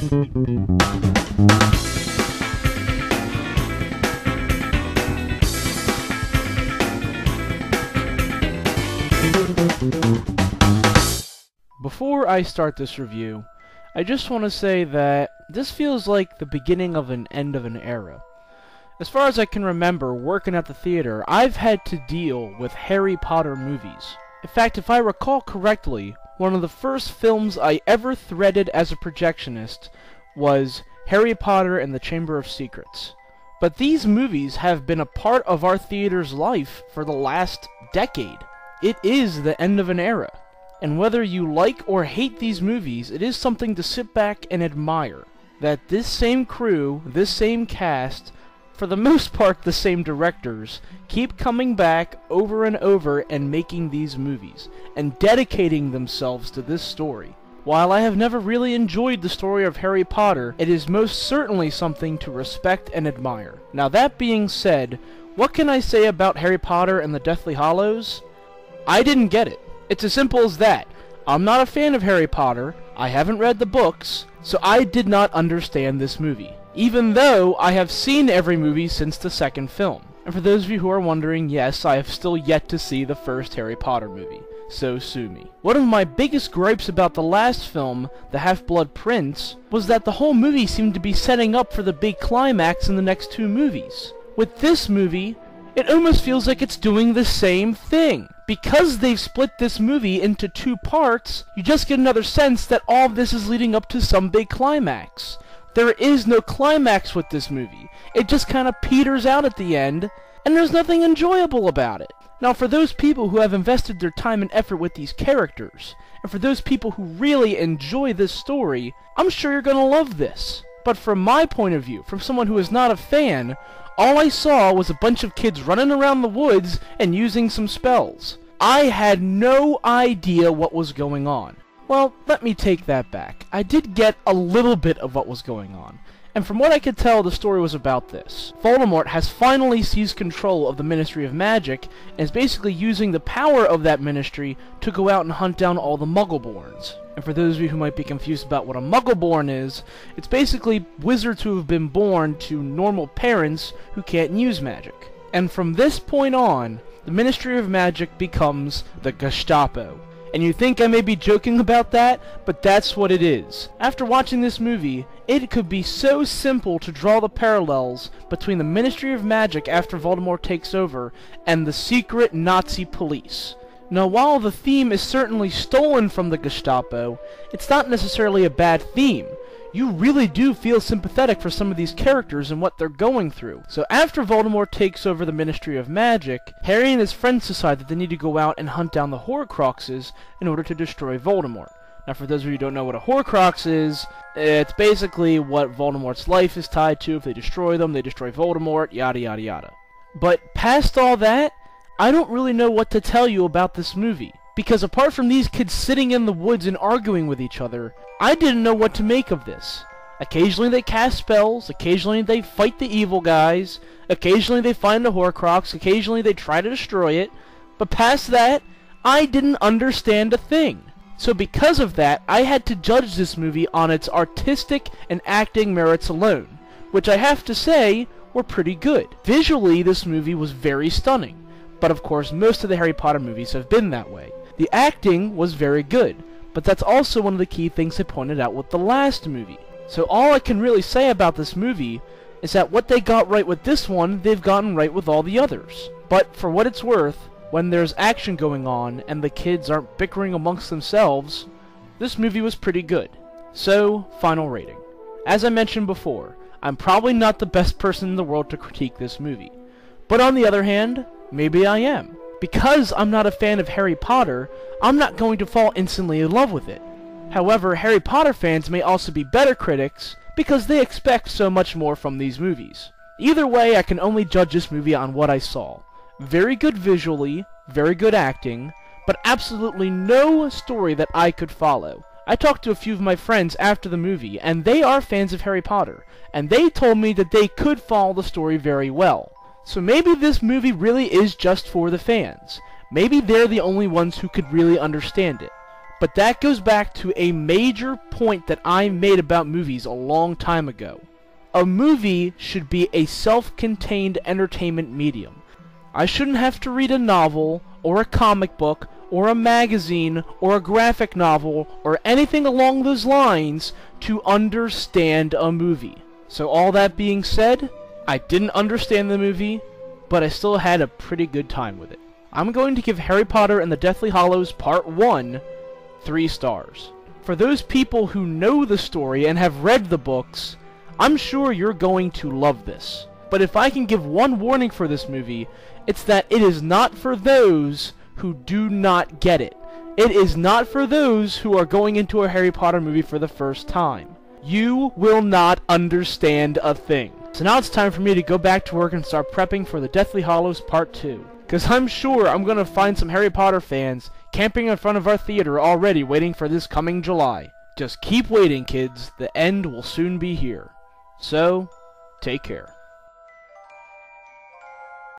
Before I start this review, I just want to say that this feels like the beginning of an end of an era. As far as I can remember, working at the theater, I've had to deal with Harry Potter movies. In fact, if I recall correctly, one of the first films I ever threaded as a projectionist was Harry Potter and the Chamber of Secrets. But these movies have been a part of our theater's life for the last decade. It is the end of an era. And whether you like or hate these movies, it is something to sit back and admire. That this same crew, this same cast, for the most part the same directors, keep coming back over and over and making these movies, and dedicating themselves to this story. While I have never really enjoyed the story of Harry Potter, it is most certainly something to respect and admire. Now that being said, what can I say about Harry Potter and the Deathly Hallows? I didn't get it. It's as simple as that. I'm not a fan of Harry Potter, I haven't read the books, so I did not understand this movie. Even though I have seen every movie since the second film. And for those of you who are wondering, yes, I have still yet to see the first Harry Potter movie. So sue me. One of my biggest gripes about the last film, The Half-Blood Prince, was that the whole movie seemed to be setting up for the big climax in the next two movies. With this movie, it almost feels like it's doing the same thing. Because they've split this movie into two parts, you just get another sense that all of this is leading up to some big climax. There is no climax with this movie. It just kind of peters out at the end, and there's nothing enjoyable about it. Now, for those people who have invested their time and effort with these characters, and for those people who really enjoy this story, I'm sure you're gonna love this. But from my point of view, from someone who is not a fan, all I saw was a bunch of kids running around the woods and using some spells. I had no idea what was going on. Well, let me take that back. I did get a little bit of what was going on. And from what I could tell, the story was about this. Voldemort has finally seized control of the Ministry of Magic, and is basically using the power of that ministry to go out and hunt down all the Muggleborns. And for those of you who might be confused about what a Muggleborn is, it's basically wizards who have been born to normal parents who can't use magic. And from this point on, the Ministry of Magic becomes the Gestapo. And you think I may be joking about that, but that's what it is. After watching this movie, it could be so simple to draw the parallels between the Ministry of Magic after Voldemort takes over and the secret Nazi police. Now, while the theme is certainly stolen from the Gestapo, it's not necessarily a bad theme. You really do feel sympathetic for some of these characters and what they're going through. So after Voldemort takes over the Ministry of Magic, Harry and his friends decide that they need to go out and hunt down the Horcruxes in order to destroy Voldemort. Now, for those of you who don't know what a Horcrux is, it's basically what Voldemort's life is tied to. If they destroy them, they destroy Voldemort, yada yada yada. But past all that, I don't really know what to tell you about this movie. Because apart from these kids sitting in the woods and arguing with each other, I didn't know what to make of this. Occasionally they cast spells, occasionally they fight the evil guys, occasionally they find a Horcrux, occasionally they try to destroy it, but past that, I didn't understand a thing. So because of that, I had to judge this movie on its artistic and acting merits alone, which I have to say were pretty good. Visually, this movie was very stunning, but of course most of the Harry Potter movies have been that way. The acting was very good, but that's also one of the key things I pointed out with the last movie. So all I can really say about this movie is that what they got right with this one, they've gotten right with all the others. But for what it's worth, when there's action going on and the kids aren't bickering amongst themselves, this movie was pretty good. So, final rating. As I mentioned before, I'm probably not the best person in the world to critique this movie. But on the other hand, maybe I am. Because I'm not a fan of Harry Potter, I'm not going to fall instantly in love with it. However, Harry Potter fans may also be better critics because they expect so much more from these movies. Either way, I can only judge this movie on what I saw. Very good visually, very good acting, but absolutely no story that I could follow. I talked to a few of my friends after the movie, and they are fans of Harry Potter, and they told me that they could follow the story very well. So maybe this movie really is just for the fans. Maybe they're the only ones who could really understand it. But that goes back to a major point that I made about movies a long time ago. A movie should be a self-contained entertainment medium. I shouldn't have to read a novel, or a comic book, or a magazine, or a graphic novel, or anything along those lines to understand a movie. So all that being said, I didn't understand the movie, but I still had a pretty good time with it. I'm going to give Harry Potter and the Deathly Hallows Part 1 3 stars. For those people who know the story and have read the books, I'm sure you're going to love this. But if I can give one warning for this movie, it's that it is not for those who do not get it. It is not for those who are going into a Harry Potter movie for the first time. You will not understand a thing. So now it's time for me to go back to work and start prepping for the Deathly Hallows Part 2. Because I'm sure I'm going to find some Harry Potter fans camping in front of our theater already waiting for this coming July. Just keep waiting, kids. The end will soon be here. So, take care.